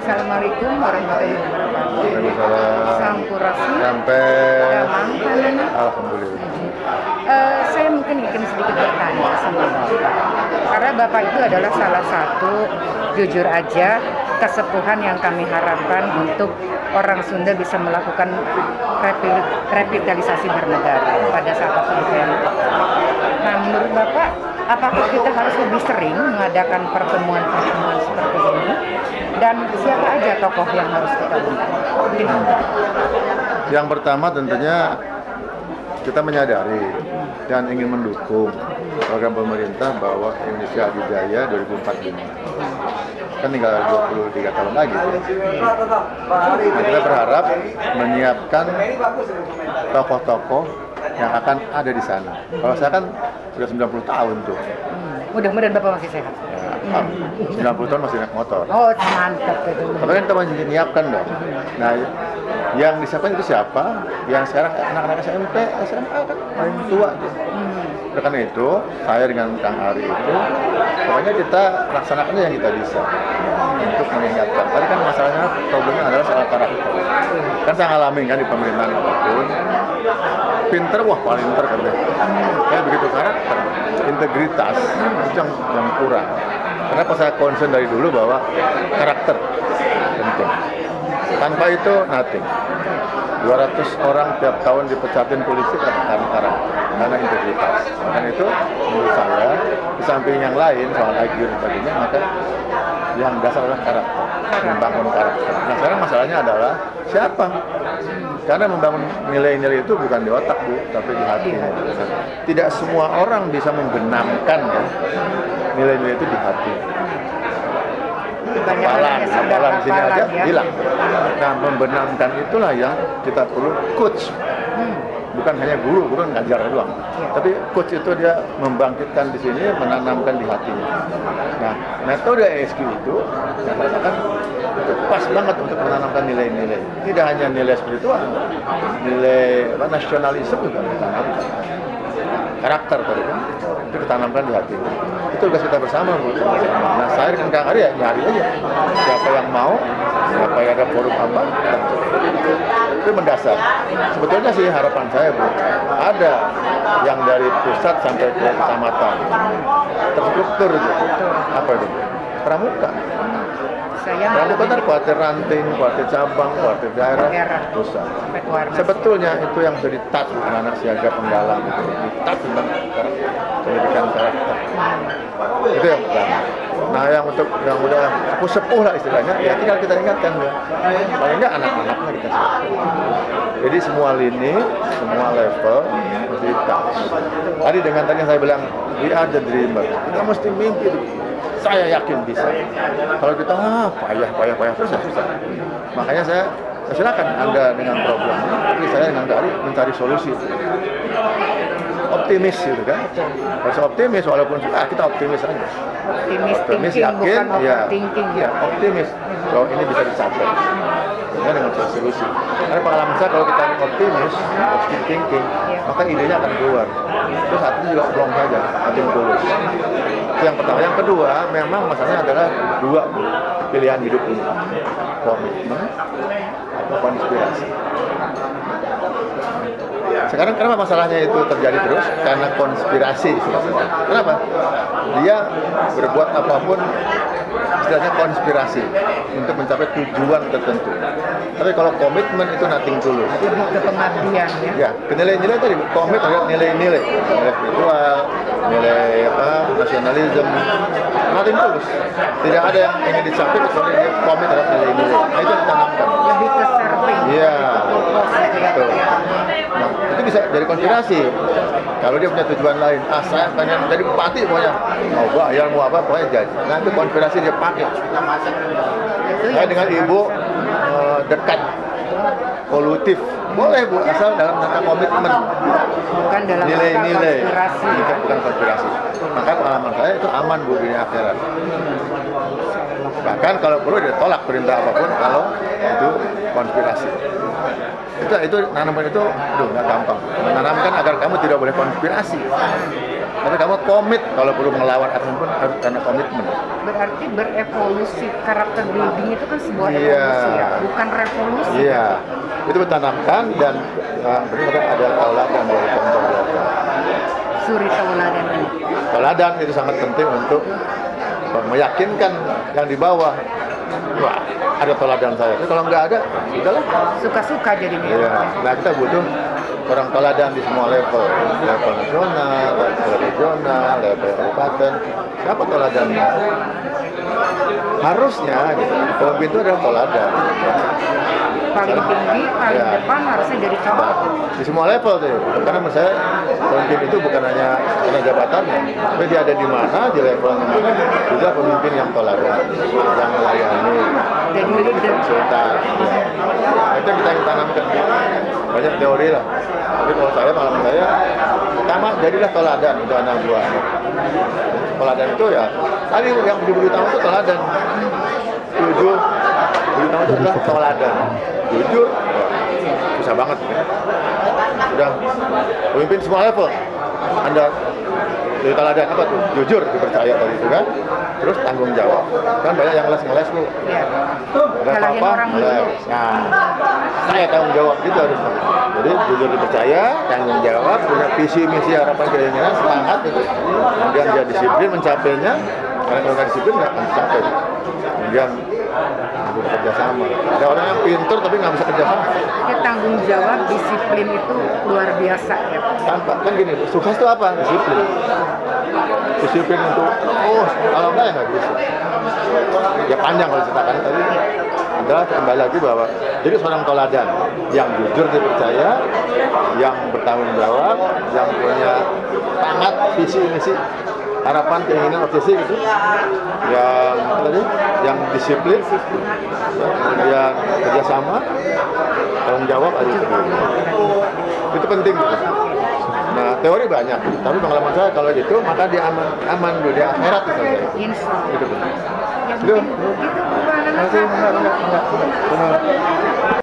Assalamualaikum warahmatullahi wabarakatuh. Waalaikumsalam. Sampurasun. Sampai. Damang, Panana. Alhamdulillah. Saya mungkin ingin sedikit bertanya sama Bapak. Karena Bapak itu adalah salah satu, jujur aja, kesepuhan yang kami harapkan untuk orang Sunda bisa melakukan revitalisasi bernegara pada saat yang. Nah, menurut Bapak, apakah kita harus lebih sering mengadakan pertemuan-pertemuan seperti ini? Dan siapa aja tokoh yang harus kita undang? Yang pertama tentunya kita menyadari dan ingin mendukung program pemerintah bahwa Indonesia Adijaya 2045. Kan tinggal 23 tahun lagi. Nah, kita berharap menyiapkan tokoh-tokoh yang akan ada di sana. Kalau saya kan sudah 90 tahun tuh. Mudah-mudahan Bapak masih sehat. Ya, 90 tahun masih naik motor. Oh, mantap itu. Tapi kan kita menyiapkan dong. Nah, yang disiapkan itu siapa? Yang sekarang anak-anak SMP, SMA kan paling tua tuh. Oleh karena itu, saya dengan Kang Ari itu, pokoknya kita laksanakan yang kita bisa untuk meningkatkan. Tadi kan masalahnya, problemnya adalah soal karakter. Kan saya ngalamin kan di pemerintahan apapun, pinter, wah paling pinter kan deh. Kayak begitu karakter, integritas, itu yang kurang. Karena saya concern dari dulu bahwa karakter penting. Tanpa itu, nothing. 200 orang tiap tahun dipecatin polisi karena karakter, karena integritas. Karena itu, menurut saya, di samping yang lain, soal IQ dan sebagainya, maka yang dasar adalah karakter, membangun karakter. Nah, sekarang masalahnya adalah siapa? Karena membangun nilai-nilai itu bukan di otak, Bu, tapi di hati. Tidak semua orang bisa membenamkan ya, nilai-nilai itu di hati. Hafalan di sini aja hilang. Nah, membenamkan itulah yang kita perlu coach. Bukan hanya guru ngajar doang. Tapi coach itu dia membangkitkan di sini, menanamkan di hatinya. Nah, metode ESQ itu saya katakan itu pas banget untuk menanamkan nilai-nilai. Tidak hanya nilai spiritual, nilai nasionalisme juga ditanamkan. Karakter tadi kan itu ditanamkan di hati. Itu tugas kita bersama, Bu. Nah, saya dengan Kang Ari ya nyari aja siapa yang mau, siapa yang ada forum apa, itu mendasar. Sebetulnya sih harapan saya, Bu, ada yang dari pusat sampai ke kecamatan terstruktur gitu. Apa itu? Pramuka. Pramuka kan kuartir ranting, kuartir cabang, kuartir daerah, pusat. Sebetulnya itu yang sudah di-touch anak siaga penggalang itu, di-touch tentang pendidikan karakter. Itu yang pertama. Nah, yang untuk yang udah sepuh lah istilahnya, ya tinggal kita ingatkan ya. Paling nggak anak-anaknya kita siapkan. Jadi semua lini, semua level mesti di-touch. Tadi dengan tadi saya bilang, we are the dreamer. Kita mesti mimpi. Saya yakin bisa. Kalau kita payah terus ya susah. Makanya saya silakan Anda dengan problem. Tapi saya dengan Dari mencari solusi. Optimis gitu kan. Harus optimis walaupun kita optimis aja. Optimis yakin, ya optimis kalau ini bisa dicapai. Dengan solusi. Karena pengalaman saya kalau kita optimis, positive thinking, maka idenya akan keluar. Terus saat itu juga belum saja, nothing tulus. Itu yang pertama. Yang kedua, memang masalahnya adalah dua pilihan hidup ini, komitmen atau konspirasi. Sekarang kenapa masalahnya itu terjadi terus? Karena konspirasi. Kenapa? Dia berbuat apapun istilahnya konspirasi untuk mencapai tujuan tertentu. Tapi kalau komitmen itu nothing tulus. Lebih ke pengabdian ya. Ya, ke nilai-nilai tadi, komit adalah nilai-nilai spiritual, nilai nasionalisme, nothing tulus. Tidak ada yang ingin dicapai kecuali dia komit terhadap nilai-nilai. Nah, itu yang ditanamkan. Lebih ke serving. Iya. Betul. Nah, itu bisa jadi konspirasi. Kalau dia punya tujuan lain, saya pengen jadi bupati pokoknya, mau bayar mau apa pokoknya jadi. Nah, itu konspirasi dia pakai. Saya dengan ibu dekat, kolutif, boleh Bu, asal dalam rangka komitmen, bukan dalam nilai-nilai, konspirasi. bukan konspirasi. Maka pengalaman saya itu aman Bu di akhirat. Bahkan kalau perlu ditolak perintah apapun kalau itu konspirasi. Itu nanamkan itu, nggak gampang. Menanamkan agar kamu tidak boleh konspirasi. Tapi kamu komit kalau perlu melawan apapun harus karena komitmen. Berarti berevolusi, karakter building itu kan sebuah Iya. evolusi ya, bukan revolusi. Iya, itu ditanamkan dan benar ada tauladan dari contoh belajar. Suri tauladan ini. Tauladan itu sangat penting untuk meyakinkan yang di bawah. Wah, ada tauladan saya. Tapi kalau nggak ada, sudahlah. Suka-suka jadinya. Iya. Nah, kita butuh orang tauladan di semua level nasional, level regional, level kabupaten. Siapa tauladannya? Harusnya, gitu. Pemimpin itu adalah tauladan. Paling tinggi, paling Ya. depan harusnya jadi contoh. Di semua level tuh, karena menurut saya pemimpin itu bukan hanya karena jabatannya, tapi dia ada di mana, di level mana, juga pemimpin yang tauladan, yang melayani, Jadi leader. konsultan. Nah, itu yang kita tanamkan. Banyak teori lah. Tapi kalau saya, malam saya, pertama jadilah tauladan untuk anak buah. Tauladan itu ya, tadi yang diberi utama itu tauladan. Jujur, beri utama itu adalah tauladan. Jujur, susah banget. Sudah pemimpin semua level. Anda dari tauladan apa tuh? Jujur, dipercaya tadi itu kan. Terus tanggung jawab. Kan banyak yang ngeles bu. Ya. Ada Nyalahin apa-apa, orang dulu. ngeles. Nah, saya tanggung jawab gitu harusnya. Jadi jujur dipercaya, tanggung jawab, punya visi, misi, harapan, keinginan, semangat itu. Kemudian dia disiplin mencapainya. Karena kalau nggak disiplin nggak akan mencapai. Kemudian bekerja sama. Ada orang yang pintar tapi nggak bisa kerja sama. Ya, tanggung jawab, disiplin itu luar biasa ya. Tanpa kan gini, sukses itu apa? Disiplin. Disiplin untuk kalau enggak ya nggak bisa. Ya panjang kalau ceritakan tadi adalah kembali lagi bahwa jadi seorang tauladan yang jujur dipercaya, yang bertanggung jawab, yang punya semangat, visi misi, harapan, keinginan, obsesi gitu, yang tadi, yang disiplin, yang kerjasama, tanggung jawab, ada itu penting gitu. Nah, teori banyak, tapi pengalaman saya kalau gitu maka dia aman dulu, dia akhirat misalnya. Insya Allah. Itu benar. Ya, Itu. mungkin begitu, Bu Nana. Enggak.